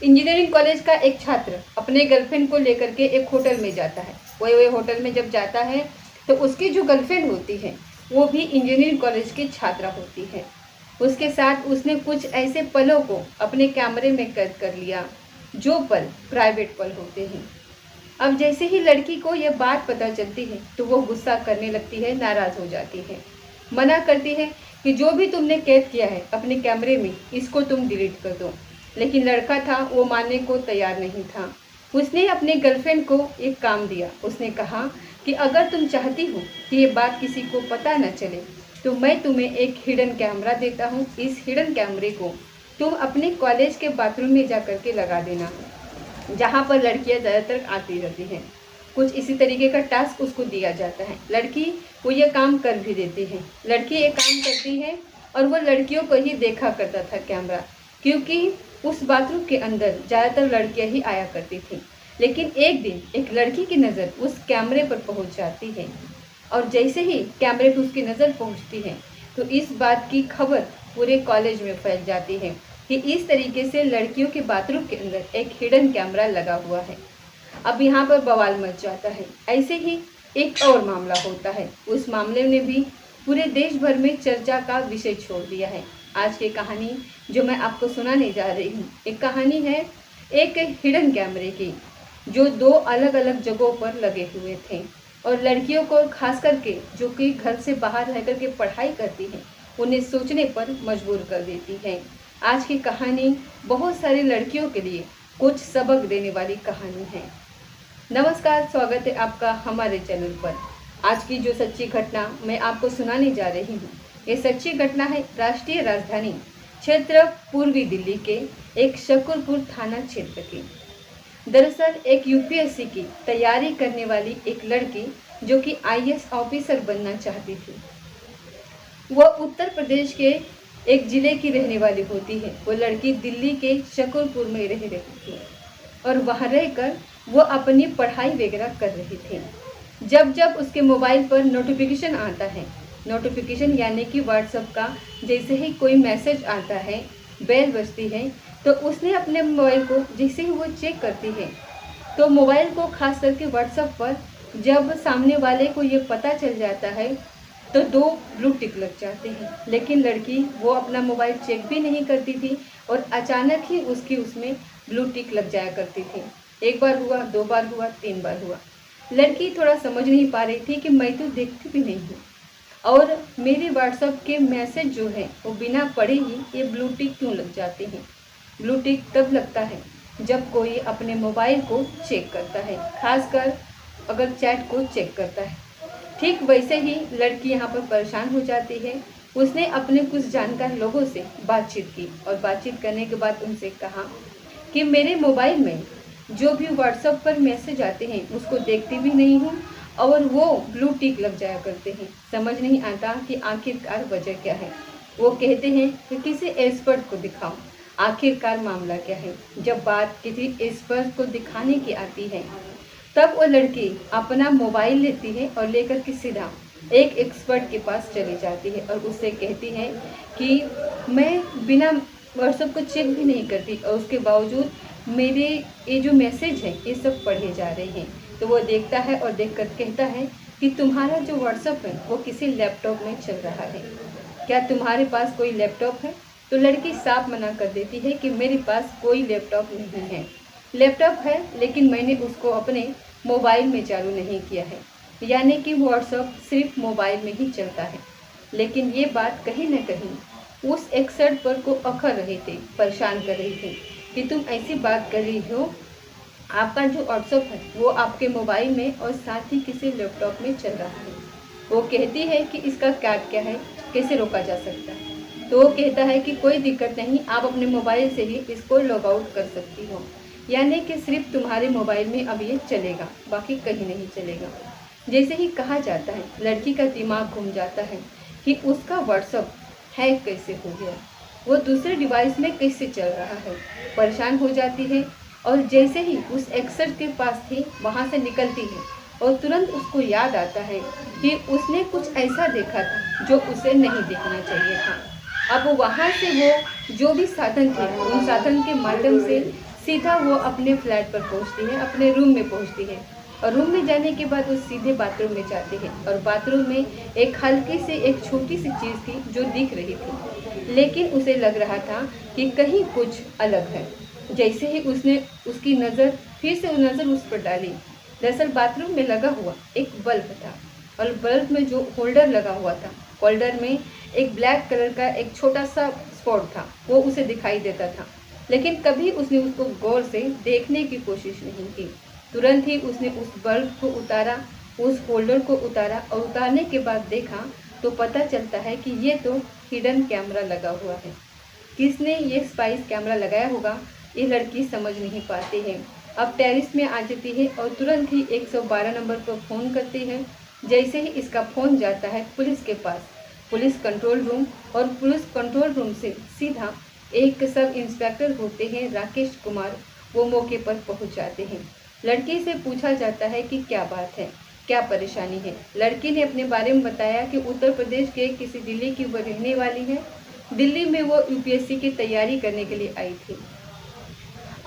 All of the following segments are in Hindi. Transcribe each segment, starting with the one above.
इंजीनियरिंग कॉलेज का एक छात्र अपने गर्लफ्रेंड को लेकर के एक होटल में जाता है। वही होटल में जब जाता है तो उसकी जो गर्लफ्रेंड होती है वो भी इंजीनियरिंग कॉलेज की छात्रा होती है। उसके साथ उसने कुछ ऐसे पलों को अपने कैमरे में कैद कर लिया जो पल प्राइवेट पल होते हैं। अब जैसे ही लड़की को यह बात पता चलती है तो वो गुस्सा करने लगती है, नाराज़ हो जाती है, मना करती है कि जो भी तुमने कैद किया है अपने कैमरे में इसको तुम डिलीट कर दो। लेकिन लड़का था वो मानने को तैयार नहीं था। उसने अपने गर्लफ्रेंड को एक काम दिया। उसने कहा कि अगर तुम चाहती हो कि ये बात किसी को पता न चले तो मैं तुम्हें एक हिडन कैमरा देता हूँ। इस हिडन कैमरे को तुम अपने कॉलेज के बाथरूम में जा कर के लगा देना, जहाँ पर लड़कियाँ ज़्यादातर आती रहती हैं। कुछ इसी तरीके का टास्क उसको दिया जाता है। लड़की वो ये काम कर भी देती है। लड़की ये काम करती है और वो लड़कियों को ही देखा करता था कैमरा, क्योंकि उस बाथरूम के अंदर ज़्यादातर लड़कियां ही आया करती थी। लेकिन एक दिन एक लड़की की नज़र उस कैमरे पर पहुंच जाती है और जैसे ही कैमरे पर उसकी नज़र पहुंचती है तो इस बात की खबर पूरे कॉलेज में फैल जाती है कि इस तरीके से लड़कियों के बाथरूम के अंदर एक हिडन कैमरा लगा हुआ है। अब यहाँ पर बवाल मच जाता है। ऐसे ही एक और मामला होता है। उस मामले ने भी पूरे देश भर में चर्चा का विषय छोड़ दिया है। आज की कहानी जो मैं आपको सुनाने जा रही हूँ, एक कहानी है एक हिडन कैमरे की, जो दो अलग अलग जगहों पर लगे हुए थे और लड़कियों को खास करके जो कि घर से बाहर रह कर के पढ़ाई करती हैं उन्हें सोचने पर मजबूर कर देती है। आज की कहानी बहुत सारी लड़कियों के लिए कुछ सबक देने वाली कहानी है। नमस्कार, स्वागत है आपका हमारे चैनल पर। आज की जो सच्ची घटना मैं आपको सुनाने जा रही हूँ, ये सच्ची घटना है राष्ट्रीय राजधानी क्षेत्र पूर्वी दिल्ली के एक शकरपुर थाना क्षेत्र की। दरअसल एक यूपीएससी की तैयारी करने वाली एक लड़की जो कि आईएएस ऑफिसर बनना चाहती थी, वह उत्तर प्रदेश के एक ज़िले की रहने वाली होती है। वो लड़की दिल्ली के शकरपुर में रह रही थी और वहाँ रहकर वो अपनी पढ़ाई वगैरह कर रही थी। जब जब उसके मोबाइल पर नोटिफिकेशन आता है, नोटिफिकेशन यानी कि व्हाट्सएप का जैसे ही कोई मैसेज आता है, बेल बजती है, तो उसने अपने मोबाइल को जैसे ही वो चेक करती है तो मोबाइल को खास करके व्हाट्सएप पर जब सामने वाले को ये पता चल जाता है तो दो ब्लू टिक लग जाते हैं। लेकिन लड़की वो अपना मोबाइल चेक भी नहीं करती थी और अचानक ही उसकी उसमें ब्लू टिक लग जाया करती थी। एक बार हुआ, दो बार हुआ, तीन बार हुआ। लड़की थोड़ा समझ नहीं पा रही थी कि मैं तो देखती भी नहीं हूँ और मेरे व्हाट्सएप के मैसेज जो है वो बिना पढ़े ही ये ब्लू टिक क्यों लग जाते हैं। ब्लू टिक तब लगता है जब कोई अपने मोबाइल को चेक करता है, खासकर अगर चैट को चेक करता है। ठीक वैसे ही लड़की यहाँ पर परेशान हो जाती है। उसने अपने कुछ जानकार लोगों से बातचीत की और बातचीत करने के बाद उनसे कहा कि मेरे मोबाइल में जो भी व्हाट्सएप पर मैसेज आते हैं उसको देखती भी नहीं हूँ और वो ब्लू टिक लग जाया करते हैं। समझ नहीं आता कि आखिरकार वजह क्या है। वो कहते हैं कि किसी एक्सपर्ट को दिखाओ, आखिरकार मामला क्या है। जब बात किसी एक्सपर्ट को दिखाने की आती है तब वो लड़की अपना मोबाइल लेती है और लेकर के सीधा एक एक्सपर्ट के पास चली जाती है और उससे कहती है कि मैं बिना व्हाट्सएप को चेक भी नहीं करती और उसके बावजूद मेरे ये जो मैसेज है ये सब पढ़े जा रहे हैं। तो वो देखता है और देख कर कहता है कि तुम्हारा जो व्हाट्सएप है वो किसी लैपटॉप में चल रहा है, क्या तुम्हारे पास कोई लैपटॉप है? तो लड़की साफ मना कर देती है कि मेरे पास कोई लैपटॉप नहीं है। लैपटॉप है लेकिन मैंने उसको अपने मोबाइल में चालू नहीं किया है, यानी कि व्हाट्सएप सिर्फ मोबाइल में ही चलता है। लेकिन ये बात कहीं न कहीं उस एक्सपर्ट पर को अखर रहे थे, परेशान कर रही थी कि तुम ऐसी बात कर रही हो, आपका जो व्हाट्सएप है वो आपके मोबाइल में और साथ ही किसी लैपटॉप में चल रहा है। वो कहती है कि इसका क्या है, कैसे रोका जा सकता है? तो वो कहता है कि कोई दिक्कत नहीं, आप अपने मोबाइल से ही इसको लॉग आउट कर सकती हो, यानी कि सिर्फ तुम्हारे मोबाइल में अब ये चलेगा, बाकी कहीं नहीं चलेगा। जैसे ही कहा जाता है लड़की का दिमाग घूम जाता है कि उसका व्हाट्सएप हैक कैसे हो गया, वो दूसरे डिवाइस में कैसे चल रहा है। परेशान हो जाती है और जैसे ही उस एक्सपर्ट के पास थी वहाँ से निकलती है और तुरंत उसको याद आता है कि उसने कुछ ऐसा देखा था जो उसे नहीं देखना चाहिए था। अब वहाँ से वो जो भी साधन थे उन साधन के माध्यम से सीधा वो अपने फ्लैट पर पहुंचती है, अपने रूम में पहुंचती है और रूम में जाने के बाद वो सीधे बाथरूम में जाती है और बाथरूम में एक हल्की सी एक छोटी सी चीज़ थी जो दिख रही थी, लेकिन उसे लग रहा था कि कहीं कुछ अलग है। जैसे ही उसने उसकी नज़र फिर से नज़र उस पर डाली, दरअसल बाथरूम में लगा हुआ एक बल्ब था और बल्ब में जो होल्डर लगा हुआ था, होल्डर में एक ब्लैक कलर का एक छोटा सा स्पॉट था, वो उसे दिखाई देता था, लेकिन कभी उसने उसको गौर से देखने की कोशिश नहीं की। तुरंत ही उसने उस बल्ब को उतारा, उस होल्डर को उतारा और उतारने के बाद देखा तो पता चलता है कि ये तो हिडन कैमरा लगा हुआ है। किसने ये स्पाइस कैमरा लगाया होगा, ये लड़की समझ नहीं पाती है। अब टेरिस में आ जाती है और तुरंत ही 112 नंबर पर फ़ोन करती है। जैसे ही इसका फ़ोन जाता है पुलिस के पास, पुलिस कंट्रोल रूम, और पुलिस कंट्रोल रूम से सीधा एक सब इंस्पेक्टर होते हैं राकेश कुमार, वो मौके पर पहुंच जाते हैं। लड़की से पूछा जाता है कि क्या बात है, क्या परेशानी है। लड़की ने अपने बारे में बताया कि उत्तर प्रदेश के किसी जिले की वो रहने वाली है, दिल्ली में वो यूपीएससी की तैयारी करने के लिए आई थी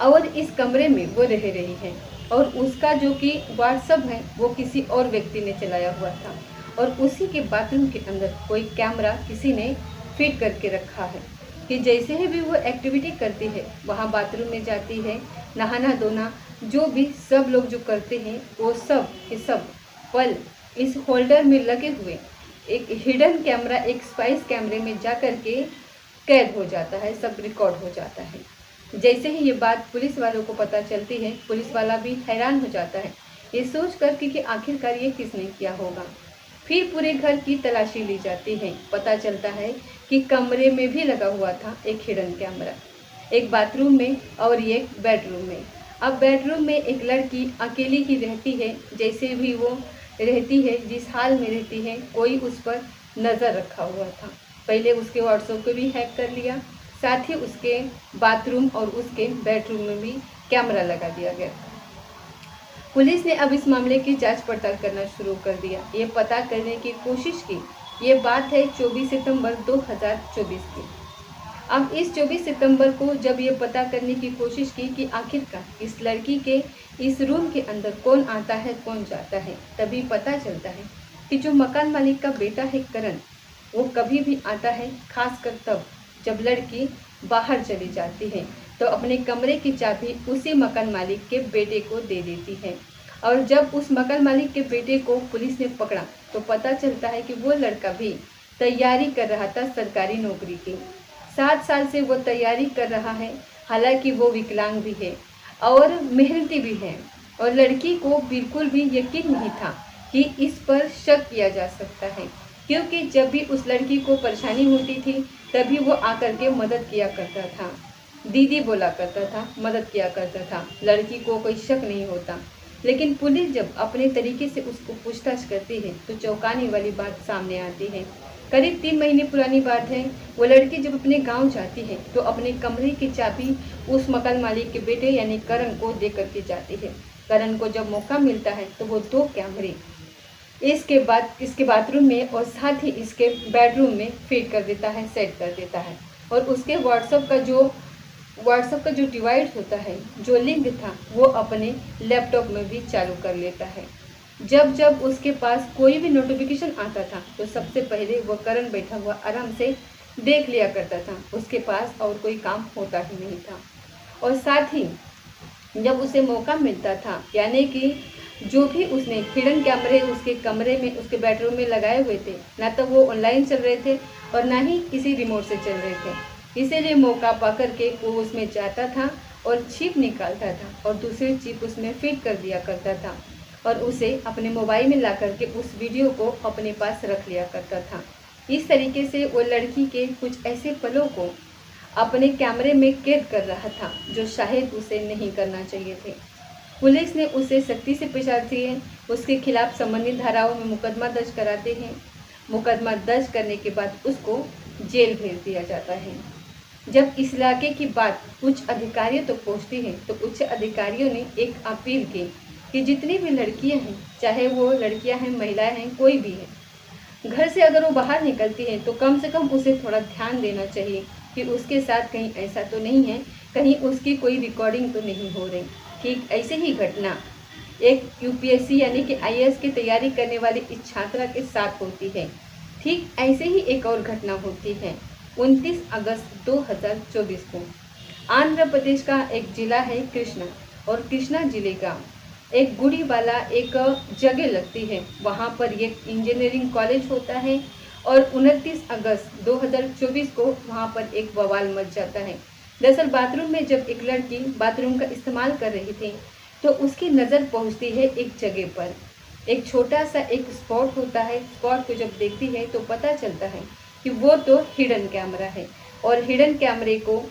और इस कमरे में वो रह रही है और उसका जो कि व्हाट्सअप है वो किसी और व्यक्ति ने चलाया हुआ था और उसी के बाथरूम के अंदर कोई कैमरा किसी ने फिट करके रखा है कि जैसे ही भी वो एक्टिविटी करती है, वहाँ बाथरूम में जाती है, नहाना धोना जो भी सब लोग जो करते हैं वो सब के सब पल इस होल्डर में लगे हुए एक हिडन कैमरा, एक स्पाइस कैमरे में जा कर के कैद हो जाता है, सब रिकॉर्ड हो जाता है। जैसे ही ये बात पुलिस वालों को पता चलती है, पुलिस वाला भी हैरान हो जाता है ये सोच कर कि आखिरकार ये किसने किया होगा। फिर पूरे घर की तलाशी ली जाती है, पता चलता है कि कमरे में भी लगा हुआ था एक हिडन कैमरा, एक बाथरूम में और एक बेडरूम में। अब बेडरूम में एक लड़की अकेली ही रहती है, जैसे भी वो रहती है, जिस हाल में रहती है, कोई उस पर नज़र रखा हुआ था। पहले उसके व्हाट्सएप को भी हैक कर लिया, साथ ही उसके बाथरूम और उसके बेडरूम में भी कैमरा लगा दिया गया। पुलिस ने अब इस मामले की जांच पड़ताल करना शुरू कर दिया, ये पता करने की कोशिश की। ये बात है 24 सितंबर 2024 की। अब इस 24 सितंबर को जब ये पता करने की कोशिश की कि आखिरकार इस लड़की के इस रूम के अंदर कौन आता है कौन जाता है, तभी पता चलता है कि जो मकान मालिक का बेटा है करण, वो कभी भी आता है, खासकर तब जब लड़की बाहर चली जाती है तो अपने कमरे की चाबी उसी मकान मालिक के बेटे को दे देती है। और जब उस मकान मालिक के बेटे को पुलिस ने पकड़ा तो पता चलता है कि वो लड़का भी तैयारी कर रहा था सरकारी नौकरी की। 7 साल से वो तैयारी कर रहा है, हालांकि वो विकलांग भी है और मेहनती भी है और लड़की को बिल्कुल भी यकीन नहीं था कि इस पर शक किया जा सकता है, क्योंकि जब भी उस लड़की को परेशानी होती थी तभी वो आकर के मदद किया करता था, दीदी बोला करता था, मदद किया करता था, लड़की को कोई शक नहीं होता। लेकिन पुलिस जब अपने तरीके से उसको पूछताछ करती है तो चौंकाने वाली बात सामने आती है। करीब 3 महीने पुरानी बात है, वो लड़की जब अपने गांव जाती है तो अपने कमरे की चाबी उस मकान मालिक के बेटे यानी करण को दे करके जाती है। करण को जब मौका मिलता है तो वो 2 कैमरे इसके बाथरूम में और साथ ही इसके बेडरूम में फिट कर देता है, सेट कर देता है और उसके व्हाट्सएप का जो डिवाइस होता है, जो लिंक था, वो अपने लैपटॉप में भी चालू कर लेता है। जब जब उसके पास कोई भी नोटिफिकेशन आता था तो सबसे पहले वो करण बैठा हुआ आराम से देख लिया करता था, उसके पास और कोई काम होता ही नहीं था। और साथ ही जब उसे मौका मिलता था, यानी कि जो भी उसने हिडन कैमरे उसके कमरे में उसके बेडरूम में लगाए हुए थे, ना तो वो ऑनलाइन चल रहे थे और ना ही किसी रिमोट से चल रहे थे, इसीलिए मौका पा कर के वो उसमें जाता था और चिप निकालता था और दूसरी चिप उसमें फिट कर दिया करता था और उसे अपने मोबाइल में ला करके उस वीडियो को अपने पास रख लिया करता था। इस तरीके से वो लड़की के कुछ ऐसे पलों को अपने कैमरे में कैद कर रहा था जो शायद उसे नहीं करना चाहिए थे। पुलिस ने उसे सख्ती से पकड़ती है, उसके खिलाफ संबंधित धाराओं में मुकदमा दर्ज कराते हैं। मुकदमा दर्ज करने के बाद उसको जेल भेज दिया जाता है। जब इस इलाके की बात उच्च अधिकारियों तक पहुंचती है तो उच्च अधिकारियों ने एक अपील की कि जितनी भी लड़कियां हैं, चाहे वो लड़कियां हैं, महिलाएं हैं, कोई भी है, घर से अगर वो बाहर निकलती है तो कम से कम उसे थोड़ा ध्यान देना चाहिए कि उसके साथ कहीं ऐसा तो नहीं है कहीं उसकी कोई रिकॉर्डिंग तो नहीं हो रही। ठीक ऐसे ही घटना एक यूपीएससी यानी कि आईएएस की तैयारी करने वाली इस छात्रा के साथ होती है। ठीक ऐसे ही एक और घटना होती है 29 अगस्त 2024 को। आंध्र प्रदेश का एक जिला है कृष्णा, और कृष्णा जिले का एक गुड़ी वाला एक जगह लगती है। वहाँ पर एक इंजीनियरिंग कॉलेज होता है, और 29 अगस्त 2024 को वहाँ पर एक बवाल मच जाता है। दरअसल बाथरूम में जब एक लड़की बाथरूम का इस्तेमाल कर रही थी, तो उसकी नज़र पहुँचती है एक जगह पर। एक छोटा सा एक स्पॉट होता है। स्पॉट को जब देखती है तो पता चलता है कि वो तो हिडन कैमरा है। और हिडन कैमरे को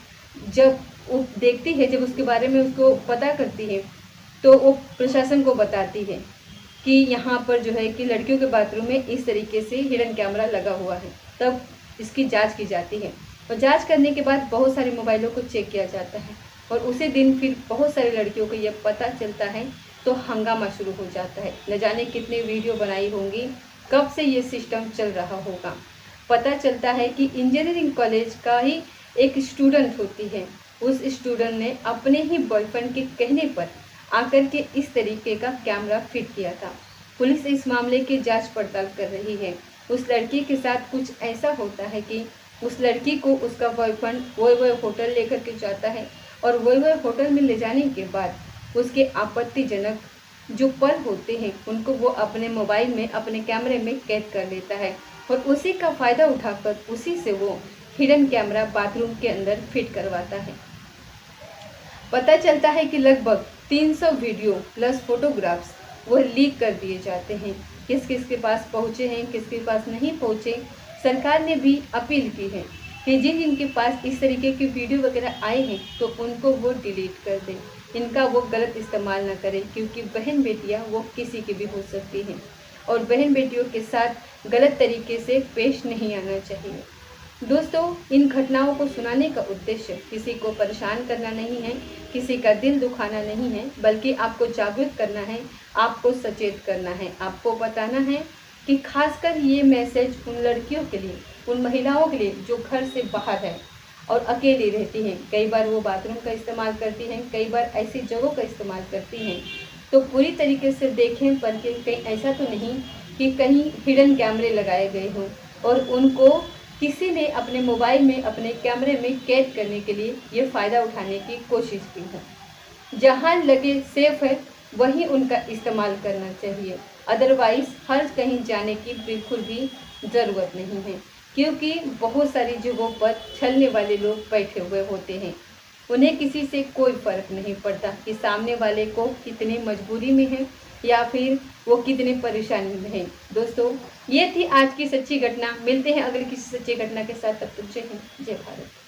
जब वो देखती है, जब उसके बारे में उसको पता करती है, तो वो प्रशासन को बताती है कि यहाँ पर जो है कि लड़कियों के बाथरूम में इस तरीके से हिडन कैमरा लगा हुआ है। तब इसकी जांच की जाती है, और जांच करने के बाद बहुत सारे मोबाइलों को चेक किया जाता है, और उसी दिन फिर बहुत सारी लड़कियों को यह पता चलता है, तो हंगामा शुरू हो जाता है। न जाने कितने वीडियो बनाई होंगी, कब से ये सिस्टम चल रहा होगा। पता चलता है कि इंजीनियरिंग कॉलेज का ही एक स्टूडेंट होती है। उस स्टूडेंट ने अपने ही बॉयफ्रेंड के कहने पर आकर के इस तरीके का कैमरा फिट किया था। पुलिस इस मामले की जांच पड़ताल कर रही है। उस लड़की के साथ कुछ ऐसा होता है कि उस लड़की को उसका बॉयफ्रेंड वो होटल लेकर के जाता है, और वो होटल में ले जाने के बाद उसके आपत्तिजनक जो पल होते हैं उनको वो अपने मोबाइल में, अपने कैमरे में कैद कर लेता है, और उसी का फ़ायदा उठाकर उसी से वो हिडन कैमरा बाथरूम के अंदर फिट करवाता है। पता चलता है कि लगभग 300 वीडियो प्लस फोटोग्राफ्स वो लीक कर दिए जाते हैं। किस किस के पास पहुँचे हैं, किसके पास नहीं पहुँचे। सरकार ने भी अपील की है कि जिन जिनके पास इस तरीके की वीडियो वगैरह आए हैं तो उनको वो डिलीट कर दें, इनका वो गलत इस्तेमाल ना करें, क्योंकि बहन बेटियाँ वो किसी की भी हो सकती हैं, और बहन बेटियों के साथ गलत तरीके से पेश नहीं आना चाहिए। दोस्तों, इन घटनाओं को सुनाने का उद्देश्य किसी को परेशान करना नहीं है, किसी का दिल दुखाना नहीं है, बल्कि आपको जागरूक करना है, आपको सचेत करना है, आपको बताना है कि खासकर ये मैसेज उन लड़कियों के लिए, उन महिलाओं के लिए जो घर से बाहर है और अकेली रहती हैं। कई बार वो बाथरूम का इस्तेमाल करती हैं, कई बार ऐसी जगहों का इस्तेमाल करती हैं। तो पूरी तरीके से देखें, परखें, कहीं ऐसा तो नहीं कि कहीं हिडन कैमरे लगाए गए हों और उनको किसी ने अपने मोबाइल में, अपने कैमरे में कैद करने के लिए ये फ़ायदा उठाने की कोशिश की है। जहाँ लगे सेफ है वहीं उनका इस्तेमाल करना चाहिए, अदरवाइज़ हर कहीं जाने की बिल्कुल भी ज़रूरत नहीं है, क्योंकि बहुत सारी जगहों पर छलने वाले लोग बैठे हुए होते हैं। उन्हें किसी से कोई फ़र्क नहीं पड़ता कि सामने वाले को कितनी मजबूरी में है या फिर वो कितनी परेशानी में है। दोस्तों, ये थी आज की सच्ची घटना। मिलते हैं अगली किसी सच्ची घटना के साथ, तब तक जय हिंद, जय भारत।